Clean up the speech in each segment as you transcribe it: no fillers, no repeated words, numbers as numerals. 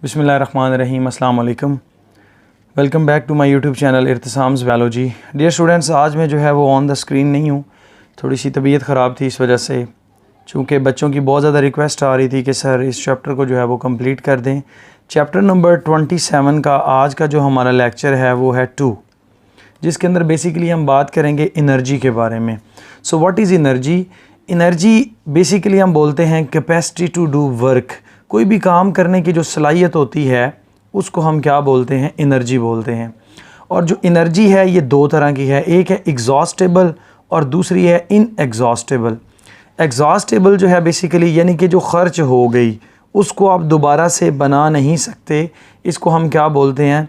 बिस्मिल्लाहिर्रहमानिर्रहीम अस्सलाम वालेकुम। Welcome back to my YouTube channel Irtisam's biology. Dear students, आज मैं जो है वो ऑन द स्क्रीन नहीं हूँ, थोड़ी सी तबीयत ख़राब थी, इस वजह से चूँकि बच्चों की बहुत ज़्यादा रिक्वेस्ट आ रही थी कि सर इस चैप्टर को जो है वो कंप्लीट कर दें। चैप्टर नंबर 27 का आज का जो हमारा लेक्चर है वो है 2, जिसके अंदर बेसिकली हम बात करेंगे एनर्जी के बारे में। So what is energy? Energy basically हम बोलते हैं कैपेसिटी टू डू वर्क। कोई भी काम करने की जो सलाहियत होती है उसको हम क्या बोलते हैं? एनर्जी बोलते हैं। और जो एनर्जी है ये दो तरह की है, एक है एग्जॉस्टेबल और दूसरी है इनएग्जॉस्टेबल। एग्जॉस्टेबल जो है बेसिकली यानी कि जो ख़र्च हो गई उसको आप दोबारा से बना नहीं सकते, इसको हम क्या बोलते हैं?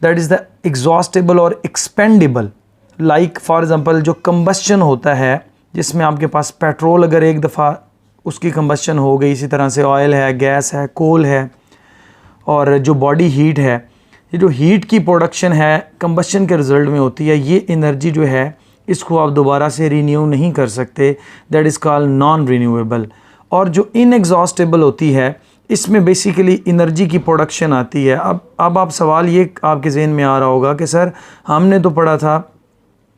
दैट इज़ द एग्जॉस्टेबल और एक्सपेंडेबल। लाइक फॉर एग्ज़ाम्पल जो कंबस्शन होता है, जिसमें आपके पास पेट्रोल अगर एक दफ़ा उसकी कंबस्शन हो गई, इसी तरह से ऑयल है, गैस है, कोल है, और जो बॉडी हीट है, ये जो हीट की प्रोडक्शन है कंबस्शन के रिज़ल्ट में होती है, ये एनर्जी जो है इसको आप दोबारा से रीन्यू नहीं कर सकते। That is called non renewable. और जो इनएग्जॉस्टेबल होती है इसमें बेसिकली एनर्जी की प्रोडक्शन आती है। अब आप सवाल ये आपके जहन में आ रहा होगा कि सर हमने तो पढ़ा था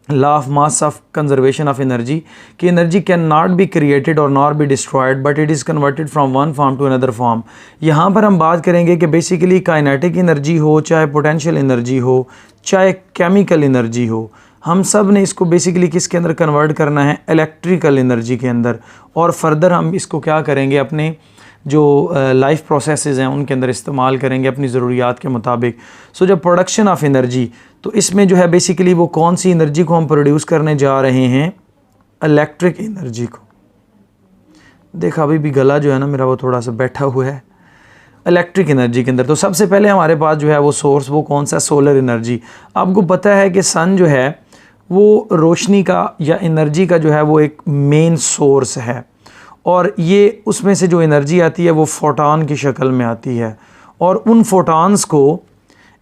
law of mass of conservation of energy कि energy can not be created और not be destroyed but it is converted from one form to another form. यहाँ पर हम बात करेंगे कि बेसिकली काइनेटिक एनर्जी हो, चाहे पोटेंशियल एनर्जी हो, चाहे केमिकल एनर्जी हो, हम सब ने इसको बेसिकली किसके अंदर कन्वर्ट करना है? इलेक्ट्रिकल एनर्जी के अंदर। और फर्दर हम इसको क्या करेंगे? अपने जो लाइफ प्रोसेसेस हैं उनके अंदर इस्तेमाल करेंगे अपनी ज़रूरियात के मुताबिक। सो जब प्रोडक्शन ऑफ एनर्जी, तो इसमें जो है बेसिकली वो कौन सी एनर्जी को हम प्रोड्यूस करने जा रहे हैं? इलेक्ट्रिक एनर्जी को। देखा अभी भी गला जो है ना मेरा वो थोड़ा सा बैठा हुआ है। इलेक्ट्रिक एनर्जी के अंदर तो सबसे पहले हमारे पास जो है वो सोर्स वो कौन सा? Solar energy. आपको पता है कि सन जो है वो रोशनी का या एनर्जी का जो है वो एक मेन सोर्स है, और ये उसमें से जो एनर्जी आती है वो फोटॉन की शक्ल में आती है, और उन फोटॉन्स को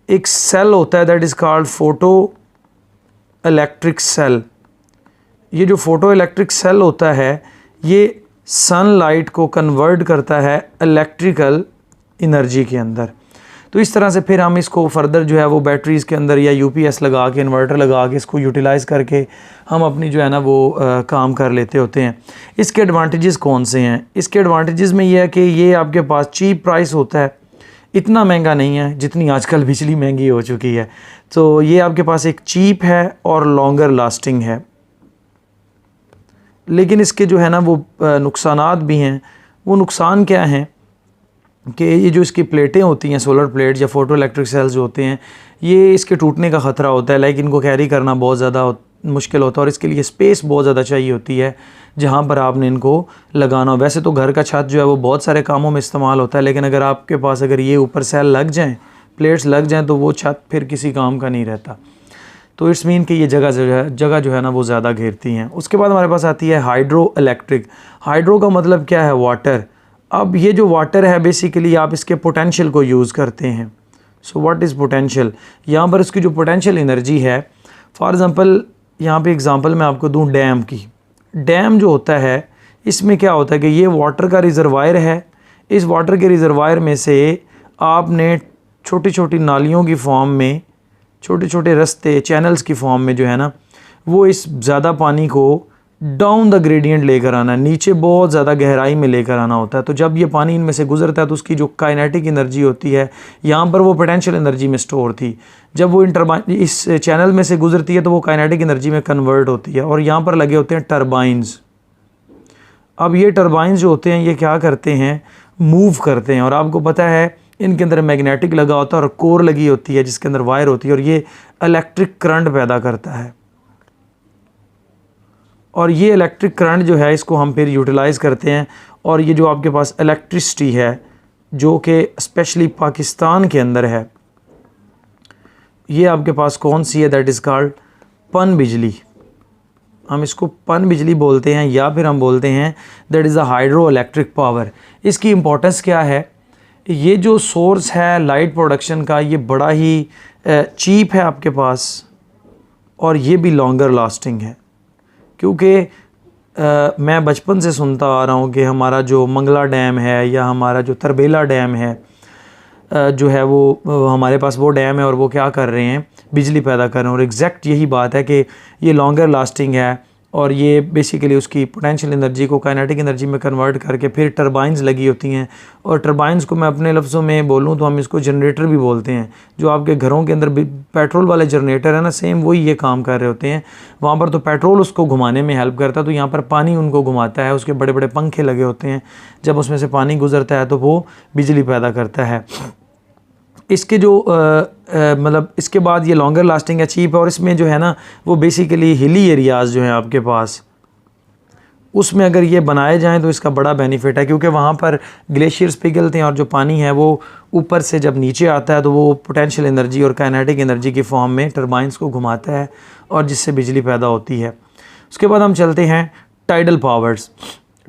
एक सेल होता है that is called photoelectric cell. ये जो फोटो इलेक्ट्रिक सेल होता है ये सनलाइट को कन्वर्ट करता है इलेक्ट्रिकल एनर्जी के अंदर। तो इस तरह से फिर हम इसको फर्दर जो है वो बैटरीज़ के अंदर या यूपीएस लगा के, इन्वर्टर लगा के इसको यूटिलाइज़ करके हम अपनी जो है ना वो काम कर लेते होते हैं। इसके एडवांटेजेस कौन से हैं? इसके एडवांटेजेस में ये है कि ये आपके पास चीप प्राइस होता है, इतना महंगा नहीं है जितनी आजकल बिजली महंगी हो चुकी है। तो ये आपके पास एक चीप है और लॉन्गर लास्टिंग है। लेकिन इसके जो है ना वो नुकसानात भी हैं। वो नुकसान क्या हैं कि ये जो इसकी प्लेटें होती हैं, सोलर प्लेट या फोटो इलेक्ट्रिक सेल्स जो होते हैं, ये इसके टूटने का ख़तरा होता है। लाइक इनको कैरी करना बहुत ज़्यादा मुश्किल होता है और इसके लिए स्पेस बहुत ज़्यादा चाहिए होती है जहाँ पर आपने इनको लगाना हो। वैसे तो घर का छत जो है वो बहुत सारे कामों में इस्तेमाल होता है, लेकिन अगर आपके पास अगर ये ऊपर सेल लग जाएँ, प्लेट्स लग जाएँ, तो वो छत फिर किसी काम का नहीं रहता। तो इट्स मीन कि ये जगह जो है ना वो ज़्यादा घेरती हैं। उसके बाद हमारे पास आती है हाइड्रो इलेक्ट्रिक। हाइड्रो का मतलब क्या है? वाटर। अब ये जो वाटर है बेसिकली आप इसके पोटेंशियल को यूज़ करते हैं। So what is potential? यहाँ पर इसकी जो पोटेंशियल एनर्जी है, फॉर एग्ज़ाम्पल यहाँ पे एग्ज़ाम्पल मैं आपको दूँ डैम की। डैम जो होता है इसमें क्या होता है कि ये वाटर का रिज़र्वायर है। इस वाटर के रिज़र्वायर में से आपने छोटी छोटी नालियों की फॉर्म में, छोटे छोटे रास्ते, चैनल्स की फॉर्म में जो है ना वो इस ज़्यादा पानी को डाउन द ग्रेडियंट लेकर आना, नीचे बहुत ज़्यादा गहराई में लेकर आना होता है। तो जब ये पानी इनमें से गुजरता है तो उसकी जो काइनेटिक एनर्जी होती है, यहाँ पर वो पोटेंशियल एनर्जी में स्टोर थी, जब वो इस चैनल में से गुजरती है तो वो काइनेटिक एनर्जी में कन्वर्ट होती है। और यहाँ पर लगे होते हैं टरबाइंस। अब ये टरबाइंस जो होते हैं ये क्या करते हैं? मूव करते हैं। और आपको पता है इनके अंदर मैग्नेटिक लगा होता है और कोर लगी होती है जिसके अंदर वायर होती है, और ये इलेक्ट्रिक करंट पैदा करता है। और ये इलेक्ट्रिक करंट जो है इसको हम फिर यूटिलाइज़ करते हैं। और ये जो आपके पास इलेक्ट्रिसिटी है जो कि स्पेशली पाकिस्तान के अंदर है, ये आपके पास कौन सी है? दैट इज़ कॉल्ड पन बिजली। हम इसको पन बिजली बोलते हैं, या फिर हम बोलते हैं that is a hydro electric power. इसकी इम्पोर्टेंस क्या है? ये जो सोर्स है लाइट प्रोडक्शन का ये बड़ा ही चीप है आपके पास, और ये भी लॉन्गर लास्टिंग है। क्योंकि मैं बचपन से सुनता आ रहा हूँ कि हमारा जो मंगला डैम है या हमारा जो तरबेला डैम है, जो है वो हमारे पास वो डैम है और वो क्या कर रहे हैं, बिजली पैदा कर रहे हैं। और एग्जैक्ट यही बात है कि ये लॉन्गर लास्टिंग है और ये बेसिकली उसकी पोटेंशियल एनर्जी को काइनेटिक एनर्जी में कन्वर्ट करके फिर टरबाइंस लगी होती हैं। और टरबाइंस को मैं अपने लफ्ज़ों में बोलूँ तो हम इसको जनरेटर भी बोलते हैं। जो आपके घरों के अंदर पेट्रोल वाले जनरेटर है ना, सेम वही ये काम कर रहे होते हैं। वहाँ पर तो पेट्रोल उसको घुमाने में हेल्प करता है, तो यहाँ पर पानी उनको घुमाता है। उसके बड़े बड़े पंखे लगे होते हैं, जब उसमें से पानी गुजरता है तो वो बिजली पैदा करता है। इसके जो मतलब इसके बाद ये लॉन्गर लास्टिंग है, चीप है। और इसमें जो है ना वो बेसिकली हिली एरियाज़ जो हैं आपके पास, उसमें अगर ये बनाए जाएं तो इसका बड़ा बेनिफिट है, क्योंकि वहाँ पर ग्लेशियर्स पिघलते हैं और जो पानी है वो ऊपर से जब नीचे आता है तो वो पोटेंशियल एनर्जी और काइनेटिक एनर्जी की फॉर्म में टरबाइंस को घुमाता है और जिससे बिजली पैदा होती है। उसके बाद हम चलते हैं टाइडल पावर्स।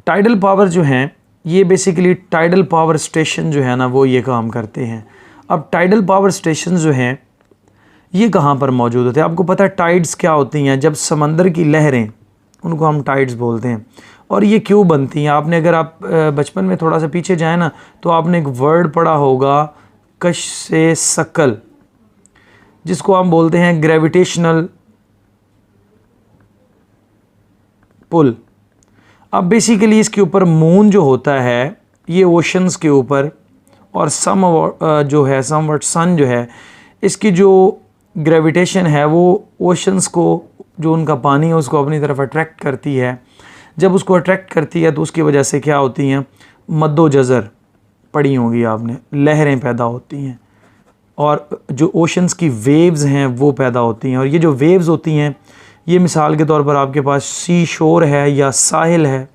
टाइडल पावर जो हैं ये बेसिकली टाइडल पावर स्टेशन जो है ना वो ये काम करते हैं। अब टाइडल पावर स्टेशन जो हैं ये कहाँ पर मौजूद होते हैं? आपको पता है टाइड्स क्या होती हैं? जब समंदर की लहरें, उनको हम टाइड्स बोलते हैं। और ये क्यों बनती हैं? आपने अगर आप बचपन में थोड़ा सा पीछे जाए ना तो आपने एक वर्ड पढ़ा होगा, कश से सकल, जिसको हम बोलते हैं ग्रेविटेशनल पुल। अब बेसिकली इसके ऊपर मून जो होता है ये ओशंस के ऊपर, और जो है समवट सन जो है, इसकी जो ग्रेविटेशन है वो ओशंस को, जो उनका पानी है उसको अपनी तरफ अट्रैक्ट करती है। जब उसको अट्रैक्ट करती है तो उसकी वजह से क्या होती हैं, मद्दो जज़र पढ़ी होगी आपने, लहरें पैदा होती हैं और जो ओशंस की वेव्स हैं वो पैदा होती हैं। और ये जो वेव्स होती हैं ये मिसाल के तौर पर आपके पास सी शोर है या साहिल है,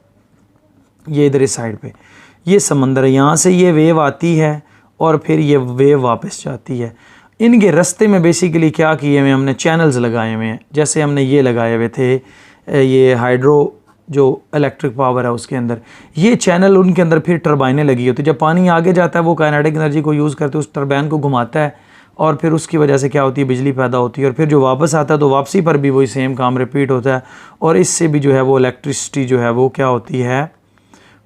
ये इधर इस साइड पे ये समंदर है, यहाँ से ये वेव आती है और फिर ये वेव वापस जाती है। इनके रास्ते में बेसिकली क्या किए हुए हमने, चैनल्स लगाए हुए हैं। जैसे हमने ये लगाए हुए थे, ये हाइड्रो जो इलेक्ट्रिक पावर है उसके अंदर ये चैनल, उनके अंदर फिर टरबाइनें लगी होती है। जब पानी आगे जाता है वो काइनेटिक एनर्जी को यूज़ करते उस टरबाइन को घुमाता है और फिर उसकी वजह से क्या होती है, बिजली पैदा होती है। और फिर जो वापस आता है तो वापसी पर भी वही सेम काम रिपीट होता है और इससे भी जो है वो इलेक्ट्रिसिटी जो है वो क्या होती है,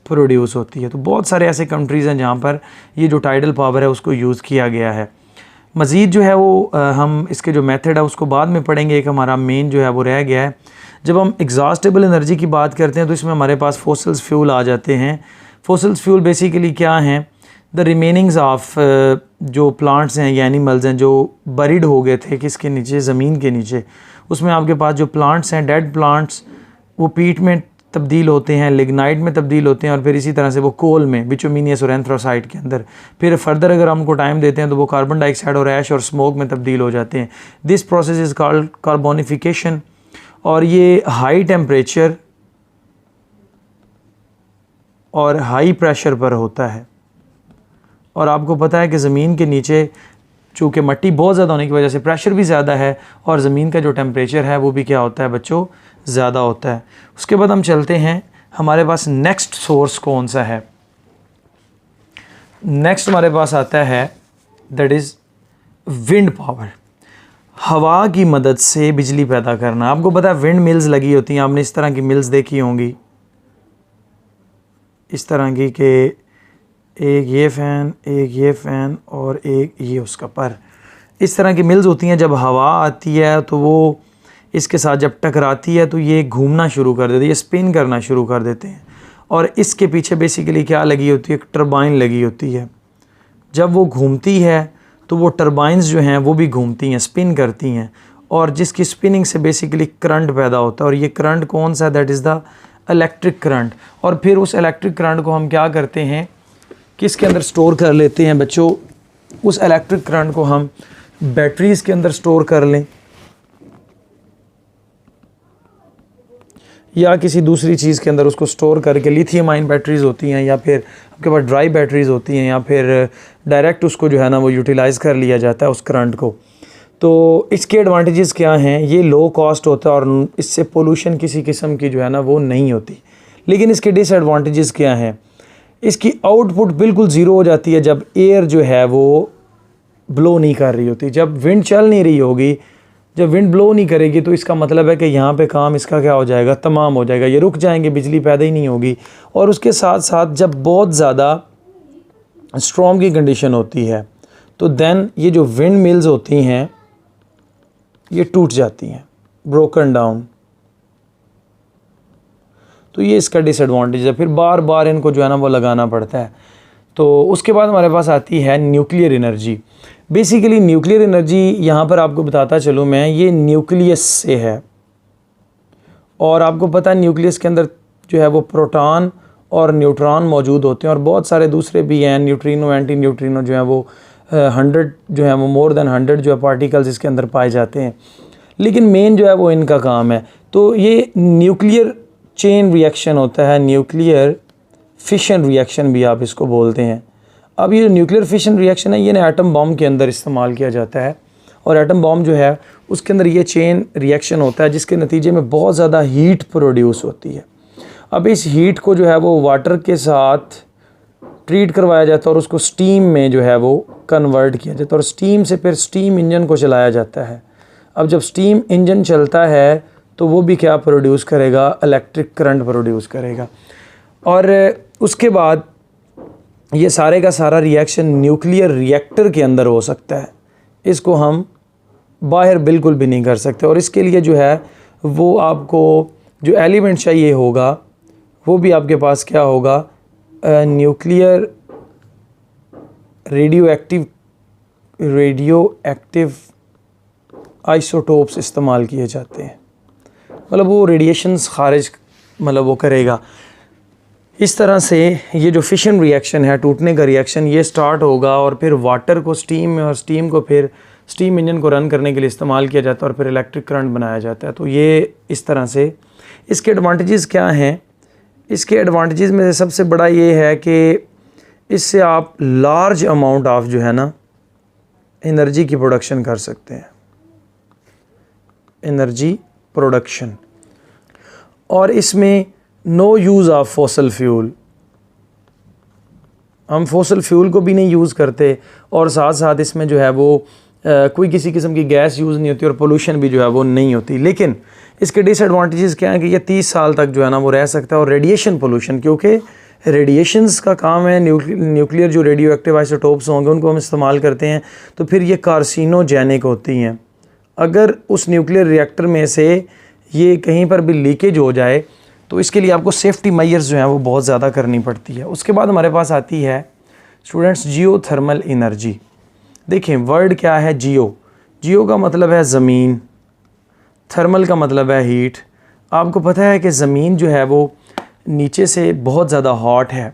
प्रोड्यूस होती है। तो बहुत सारे ऐसे कंट्रीज़ हैं जहाँ पर ये जो टाइडल पावर है उसको यूज़ किया गया है। मज़ीद जो है वो हम इसके जो मेथड है उसको बाद में पढ़ेंगे। एक हमारा मेन जो है वो रह गया है। जब हम एग्जॉस्टेबल एनर्जी की बात करते हैं तो इसमें हमारे पास फॉसिल्स फ्यूल आ जाते हैं। फॉसिल्स फ्यूल बेसिकली क्या हैं, द रिमेनिंग्स ऑफ जो प्लांट्स हैं या एनिमल्स हैं जो बरीड हो गए थे किसके नीचे, ज़मीन के नीचे। उसमें आपके पास जो प्लांट्स हैं, डेड प्लांट्स, वो पीट में तब्दील होते हैं, लिग्नाइट में तब्दील होते हैं और फिर इसी तरह से वो कोल में, बिटुमिनियस और एंथ्रासाइट के अंदर। फिर फर्दर अगर हमको टाइम देते हैं तो वो कार्बन डाइऑक्साइड और ऐश और स्मोक में तब्दील हो जाते हैं। This process is called carbonification. और ये हाई टेम्परेचर और हाई प्रेशर पर होता है। और आपको पता है कि ज़मीन के नीचे चूँकि मिट्टी बहुत ज़्यादा होने की वजह से प्रेशर भी ज़्यादा है और ज़मीन का जो टेम्परेचर है वो भी क्या होता है बच्चों, ज़्यादा होता है। उसके बाद हम चलते हैं, हमारे पास नेक्स्ट सोर्स कौन सा है। नेक्स्ट हमारे पास आता है दैट इज़ विंड पावर। हवा की मदद से बिजली पैदा करना। आपको पता है विंड मिल्स लगी होती हैं, आपने इस तरह की मिल्स देखी होंगी, इस तरह की कि एक ये फ़ैन, एक ये फ़ैन और एक ये उसका पर, इस तरह की मिल्स होती हैं। जब हवा आती है तो वो इसके साथ जब टकराती है तो ये घूमना शुरू कर देती है, ये स्पिन करना शुरू कर देते हैं। और इसके पीछे बेसिकली क्या लगी होती है, एक टरबाइन लगी होती है। जब वो घूमती है तो वो टरबाइंस जो हैं वो भी घूमती हैं, स्पिन करती हैं और जिसकी स्पिनिंग से बेसिकली करंट पैदा होता है। और ये करंट कौन सा है, that is the electric current. और फिर उस इलेक्ट्रिक करंट को हम क्या करते हैं, किसके अंदर स्टोर कर लेते हैं बच्चों, उस इलेक्ट्रिक करंट को हम बैटरीज़ के अंदर स्टोर कर लें या किसी दूसरी चीज़ के अंदर उसको स्टोर करके, लिथियम आयन बैटरीज़ होती हैं या फिर आपके पास ड्राई बैटरीज़ होती हैं या फिर डायरेक्ट उसको जो है ना वो यूटिलाइज़ कर लिया जाता है उस करंट को। तो इसके एडवांटेजेस क्या हैं, ये लो कॉस्ट होता है और इससे पोल्यूशन किसी किस्म की जो है ना वो नहीं होती। लेकिन इसके डिसएडवांटेजेस क्या हैं, इसकी आउटपुट बिल्कुल ज़ीरो हो जाती है जब एयर जो है वो ब्लो नहीं कर रही होती। जब विंड चल नहीं रही होगी, जब विंड ब्लो नहीं करेगी तो इसका मतलब है कि यहाँ पे काम इसका क्या हो जाएगा, तमाम हो जाएगा, ये रुक जाएंगे, बिजली पैदा ही नहीं होगी। और उसके साथ साथ जब बहुत ज़्यादा स्ट्रॉम की कंडीशन होती है तो देन ये जो विंड मिल्स होती हैं ये टूट जाती हैं, ब्रोकन डाउन। तो ये इसका डिसएडवांटेज है, फिर बार बार इनको जो है ना वो लगाना पड़ता है। तो उसके बाद हमारे पास आती है nuclear energy. Basically nuclear energy यहाँ पर आपको बताता चलूँ मैं, ये न्यूक्लियस से है, और आपको पता है न्यूक्लियस के अंदर जो है वो प्रोटॉन और न्यूट्रॉन मौजूद होते हैं, और बहुत सारे दूसरे भी हैं, न्यूट्रिनो, एंटी न्यूट्रिनो जो है वो 100 जो है वो मोर देन 100 जो है पार्टिकल्स इसके अंदर पाए जाते हैं, लेकिन मेन जो है वो इनका काम है। तो ये न्यूक्लियर चेन रिएक्शन होता है, न्यूक्लियर फिशन रिएक्शन भी आप इसको बोलते हैं। अब ये न्यूक्लियर फिशन रिएक्शन है, ये ना एटम बॉम्ब के अंदर इस्तेमाल किया जाता है, और एटम बॉम्ब जो है उसके अंदर ये चेन रिएक्शन होता है, जिसके नतीजे में बहुत ज़्यादा हीट प्रोड्यूस होती है। अब इस हीट को जो है वो वाटर के साथ ट्रीट करवाया जाता है और उसको स्टीम में जो है वो कन्वर्ट किया जाता है, और स्टीम से फिर स्टीम इंजन को चलाया जाता है। अब जब स्टीम इंजन चलता है तो वो भी क्या प्रोड्यूस करेगा, इलेक्ट्रिक करंट प्रोड्यूस करेगा। और उसके बाद ये सारे का सारा रिएक्शन न्यूक्लियर रिएक्टर के अंदर हो सकता है, इसको हम बाहर बिल्कुल भी नहीं कर सकते। और इसके लिए जो है वो आपको जो एलिमेंट चाहिए होगा वो भी आपके पास क्या होगा, न्यूक्लियर रेडियो एक्टिव आइसोटोप्स इस्तेमाल किए जाते हैं, मतलब वो रेडिएशंस खारिज मतलब वो करेगा। इस तरह से ये जो फिशन रिएक्शन है, टूटने का रिएक्शन, ये स्टार्ट होगा, और फिर वाटर को स्टीम में, और स्टीम को फिर स्टीम इंजन को रन करने के लिए इस्तेमाल किया जाता है, और फिर इलेक्ट्रिक करंट बनाया जाता है। तो ये इस तरह से इसके एडवांटेजेस क्या हैं, इसके एडवांटेजेस में से सबसे बड़ा ये है कि इससे आप लार्ज अमाउंट ऑफ जो है ना एनर्जी की प्रोडक्शन कर सकते हैं, एनर्जी प्रोडक्शन। और इसमें no use of fossil fuel, हम फॉसल फ्यूल को भी नहीं यूज़ करते, और साथ साथ इसमें जो है वो कोई किसी किस्म की गैस यूज़ नहीं होती, और पोल्यूशन भी जो है वो नहीं होती। लेकिन इसके डिसएडवांटेजेस क्या हैं कि ये 30 साल तक जो है ना वो रह सकता है। और रेडिएशन पोल्यूशन, क्योंकि रेडिएशंस का काम है, न्यूक्लियर जो रेडियो एक्टिव आइसोटोप्स होंगे उनको हम इस्तेमाल करते हैं, तो फिर ये कार्सिनोजेनिक होती हैं। अगर उस न्यूक्लियर रिएक्टर में से ये कहीं पर भी लीकेज हो जाए तो इसके लिए आपको सेफ्टी मेजर्स जो हैं वो बहुत ज़्यादा करनी पड़ती है। उसके बाद हमारे पास आती है स्टूडेंट्स जियोथर्मल एनर्जी। देखें वर्ड क्या है, जियो का मतलब है ज़मीन, थर्मल का मतलब है हीट। आपको पता है कि ज़मीन जो है वो नीचे से बहुत ज़्यादा हॉट है,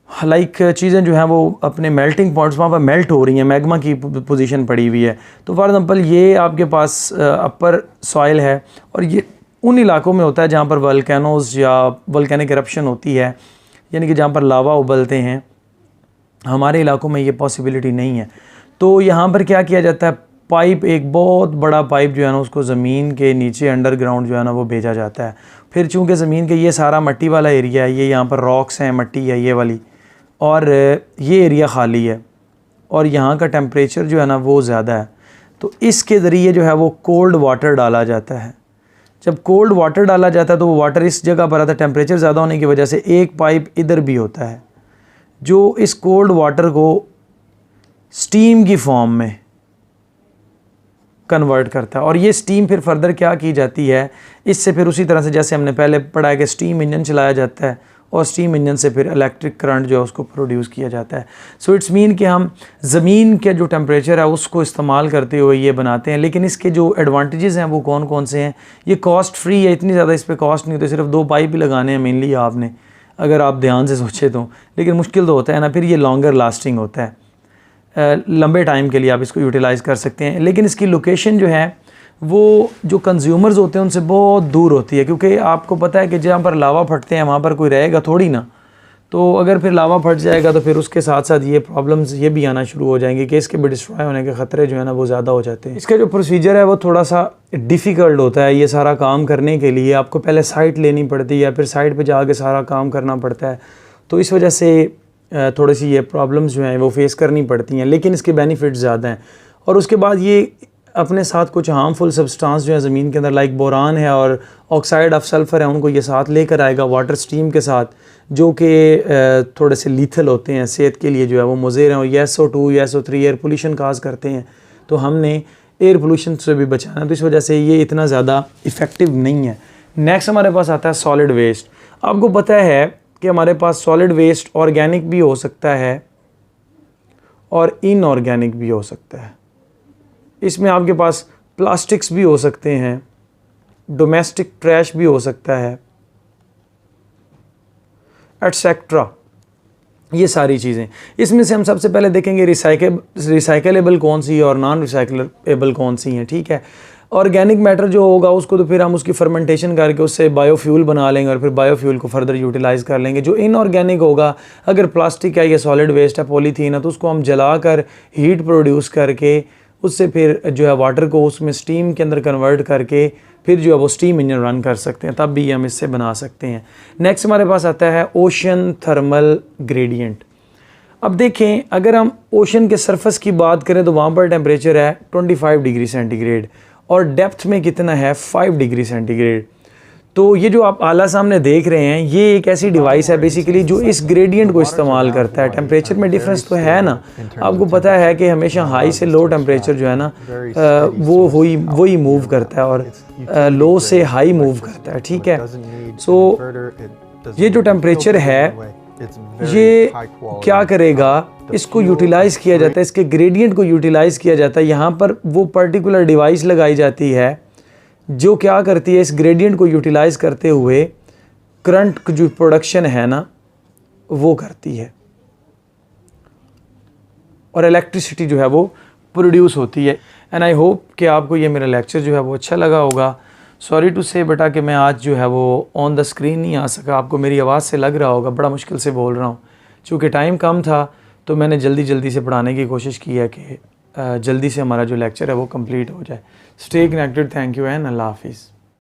लाइक चीज़ें जो हैं वो अपने मेल्टिंग पॉइंट्स वहाँ पर मेल्ट हो रही हैं, मैग्मा की पोजीशन पड़ी हुई है। तो फॉर एग्जांपल ये आपके पास अपर सॉइल है, और ये उन इलाकों में होता है जहाँ पर वल्केनोज़ या वल्केनिक इरप्शन होती है, यानी कि जहाँ पर लावा उबलते हैं। हमारे इलाकों में ये पॉसिबिलिटी नहीं है। तो यहाँ पर क्या किया जाता है, पाइप, एक बहुत बड़ा पाइप जो है ना उसको ज़मीन के नीचे अंडरग्राउंड जो है ना वो भेजा जाता है। फिर चूँकि ज़मीन के ये सारा मट्टी वाला एरिया है, ये यहाँ पर रॉक्स हैं, मट्टी है ये वाली, और ये एरिया ख़ाली है, और यहाँ का टेम्परेचर जो है ना वो ज़्यादा है। तो इसके ज़रिए जो है वो कोल्ड वाटर डाला जाता है। जब कोल्ड वाटर डाला जाता है तो वो वाटर इस जगह पर आता है, टेम्परेचर ज़्यादा होने की वजह से एक पाइप इधर भी होता है जो इस कोल्ड वाटर को स्टीम की फॉर्म में कन्वर्ट करता है। और ये स्टीम फिर फर्दर क्या की जाती है, इससे फिर उसी तरह से जैसे हमने पहले पढ़ा है कि स्टीम इंजन चलाया जाता है, और स्टीम इंजन से फिर इलेक्ट्रिक करंट जो है उसको प्रोड्यूस किया जाता है। सो इट्स मीन कि हम ज़मीन के जो टेम्परेचर है उसको इस्तेमाल करते हुए ये बनाते हैं। लेकिन इसके जो एडवांटेजेस हैं वो कौन कौन से हैं, ये कॉस्ट फ्री है, इतनी ज़्यादा इस पर कॉस्ट नहीं होती, सिर्फ 2 पाइप ही लगाने हैं मेनली आपने, अगर आप ध्यान से सोचे तो। लेकिन मुश्किल तो होता है ना, फिर ये लॉन्गर लास्टिंग होता है, लंबे टाइम के लिए आप इसको यूटिलाइज़ कर सकते हैं। लेकिन इसकी लोकेशन जो है वो जो कंज्यूमर्स होते हैं उनसे बहुत दूर होती है, क्योंकि आपको पता है कि जहाँ पर लावा फटते हैं वहाँ पर कोई रहेगा थोड़ी ना। तो अगर फिर लावा फट जाएगा तो फिर उसके साथ साथ ये प्रॉब्लम्स ये भी आना शुरू हो जाएंगी कि इसके भी डिस्ट्रॉय होने के ख़तरे जो है ना वो ज़्यादा हो जाते हैं। इसका जो प्रोसीजर है वो थोड़ा सा डिफ़िकल्ट होता है। ये सारा काम करने के लिए आपको पहले साइट लेनी पड़ती है, फिर साइट पर जाके सारा काम करना पड़ता है। तो इस वजह से थोड़ी सी ये प्रॉब्लम्स जो हैं वो फेस करनी पड़ती हैं, लेकिन इसके बेनिफिट ज़्यादा हैं। और उसके बाद ये अपने साथ कुछ हार्मफुल सब्सटेंस जो है ज़मीन के अंदर लाइक बोरान है और ऑक्साइड ऑफ सल्फ़र है, उनको ये साथ लेकर आएगा वाटर स्ट्रीम के साथ, जो कि थोड़े से लीथल होते हैं सेहत के लिए, जो है वो मुज़र हैं, और SO2 या SO3 एयर पोल्यूशन काज करते हैं। तो हमने एयर पोल्यूशन से भी बचाना है, तो इस वजह से ये इतना ज़्यादा इफ़ेक्टिव नहीं है। नेक्स्ट हमारे पास आता है सॉलिड वेस्ट। आपको पता है कि हमारे पास सॉलिड वेस्ट ऑर्गेनिक भी हो सकता है और इनऑर्गेनिक भी हो सकता है। इसमें आपके पास प्लास्टिक्स भी हो सकते हैं, डोमेस्टिक ट्रैश भी हो सकता है, एटसेट्रा, ये सारी चीज़ें। इसमें से हम सबसे पहले देखेंगे रिसाइकलेबल कौन सी है और नॉन रिसाइकलेबल कौन सी हैं, ठीक है। ऑर्गेनिक मैटर जो होगा उसको तो फिर हम उसकी फर्मेंटेशन करके उससे बायोफ्यूल बना लेंगे और फिर बायोफ्यूल को फर्दर यूटिलाइज़ कर लेंगे। जो इनऑर्गेनिक होगा, अगर प्लास्टिक है या सॉलिड वेस्ट है, पॉलीथीन है, तो उसको हम जलाकर हीट प्रोड्यूस करके उससे फिर जो है वाटर को उसमें स्टीम के अंदर कन्वर्ट करके फिर जो है वो स्टीम इंजन रन कर सकते हैं, तब भी हम इससे बना सकते हैं। नेक्स्ट हमारे पास आता है ओशन थर्मल ग्रेडियंट। अब देखें, अगर हम ओशन के सरफेस की बात करें तो वहाँ पर टेम्परेचर है 25 डिग्री सेंटीग्रेड और डेप्थ में कितना है 5 डिग्री सेंटीग्रेड। तो ये जो आप आला सामने देख रहे हैं, ये एक ऐसी डिवाइस है बेसिकली जो इस ग्रेडियंट को इस्तेमाल करता है। टेम्परेचर में डिफरेंस तो है ना, आपको पता है कि हमेशा हाई से लो टेम्परेचर जो है ना वो वही मूव करता है और लो से हाई मूव करता है, ठीक है। सो ये जो टेम्परेचर है ये क्या करेगा, इसको यूटिलाइज़ किया जाता है, इसके ग्रेडियंट को यूटिलाइज़ किया जाता है। यहाँ पर वो पर्टिकुलर डिवाइस लगाई जाती है जो क्या करती है, इस ग्रेडियंट को यूटिलाइज़ करते हुए करंट जो प्रोडक्शन है ना वो करती है और इलेक्ट्रिसिटी जो है वो प्रोड्यूस होती है। एंड आई होप कि आपको ये मेरा लेक्चर जो है वो अच्छा लगा होगा। सॉरी टू से बेटा कि मैं आज जो है वो ऑन द स्क्रीन नहीं आ सका। आपको मेरी आवाज़ से लग रहा होगा बड़ा मुश्किल से बोल रहा हूँ, चूँकि टाइम कम था तो मैंने जल्दी से पढ़ाने की कोशिश की है कि जल्दी से हमारा जो लेक्चर है वो कंप्लीट हो जाए। Stay connected, thank you and अल्लाह हाफिज़।